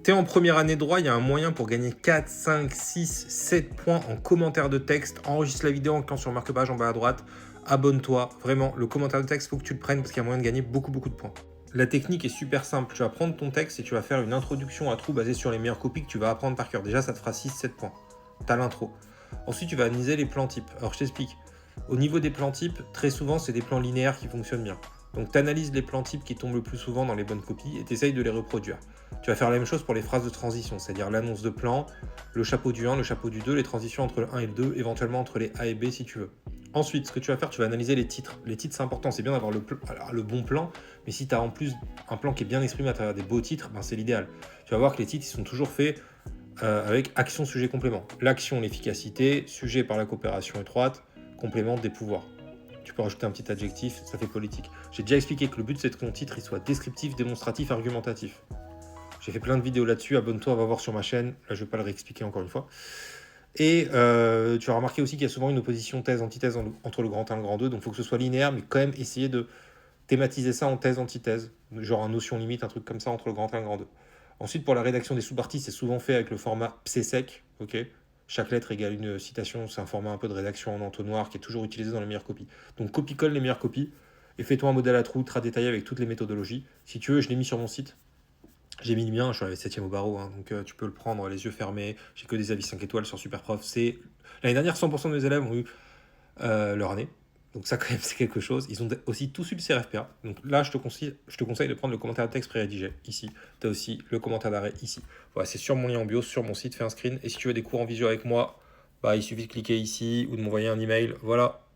tu es en première année de droit, il y a un moyen pour gagner 4, 5, 6, 7 points en commentaire de texte. Enregistre la vidéo en cliquant sur marque-page en bas à droite. Abonne-toi. Vraiment, le commentaire de texte, il faut que tu le prennes parce qu'il y a moyen de gagner beaucoup de points. La technique est super simple. Tu vas prendre ton texte et tu vas faire une introduction à trous basée sur les meilleures copies que tu vas apprendre par cœur. Déjà, ça te fera 6-7 points. Tu as l'intro. Ensuite, tu vas analyser les plans types. Alors, je t'explique. Au niveau des plans types, très souvent, c'est des plans linéaires qui fonctionnent bien. Donc, tu analyses les plans types qui tombent le plus souvent dans les bonnes copies et tu essayes de les reproduire. Tu vas faire la même chose pour les phrases de transition, c'est-à-dire l'annonce de plan, le chapeau du 1, le chapeau du 2, les transitions entre le 1 et le 2, éventuellement entre les A et B si tu veux. Ensuite, ce que tu vas faire, tu vas analyser les titres. Les titres, c'est important, c'est bien d'avoir le bon plan, mais si tu as en plus un plan qui est bien exprimé à travers des beaux titres, ben c'est l'idéal. Tu vas voir que les titres, ils sont toujours faits avec action, sujet, complément. L'action, l'efficacité, sujet par la coopération étroite, complément des pouvoirs. Tu peux rajouter un petit adjectif, ça fait politique. J'ai déjà expliqué que le but, c'est que ton titre il soit descriptif, démonstratif, argumentatif. J'ai fait plein de vidéos là-dessus, abonne-toi, va voir sur ma chaîne. Là, je ne vais pas le réexpliquer encore une fois. Et tu as remarqué aussi qu'il y a souvent une opposition thèse-antithèse entre le grand 1 et le grand 2, donc il faut que ce soit linéaire, mais quand même essayer de thématiser ça en thèse-antithèse, genre un notion limite, un truc comme ça entre le grand 1 et le grand 2. Ensuite, pour la rédaction des sous-parties, c'est souvent fait avec le format psec, ok. Chaque lettre égale une citation, c'est un format un peu de rédaction en entonnoir qui est toujours utilisé dans les meilleures copies. Donc copie-colle les meilleures copies et fais-toi un modèle à trous très détaillé avec toutes les méthodologies. Si tu veux, je l'ai mis sur mon site. J'ai mis le mien, je suis arrivé 7ème au barreau, hein, donc tu peux le prendre les yeux fermés. J'ai que des avis 5 étoiles sur Superprof. L'année dernière, 100% de mes élèves ont eu leur année. Donc ça, quand même, c'est quelque chose. Ils ont aussi tous eu le CRFPA. Donc là, je te conseille de prendre le commentaire de texte pré-rédigé, ici. Tu as aussi le commentaire d'arrêt, ici. Voilà, c'est sur mon lien en bio, sur mon site, fais un screen. Et si tu veux des cours en visio avec moi, bah, il suffit de cliquer ici ou de m'envoyer un email. Voilà.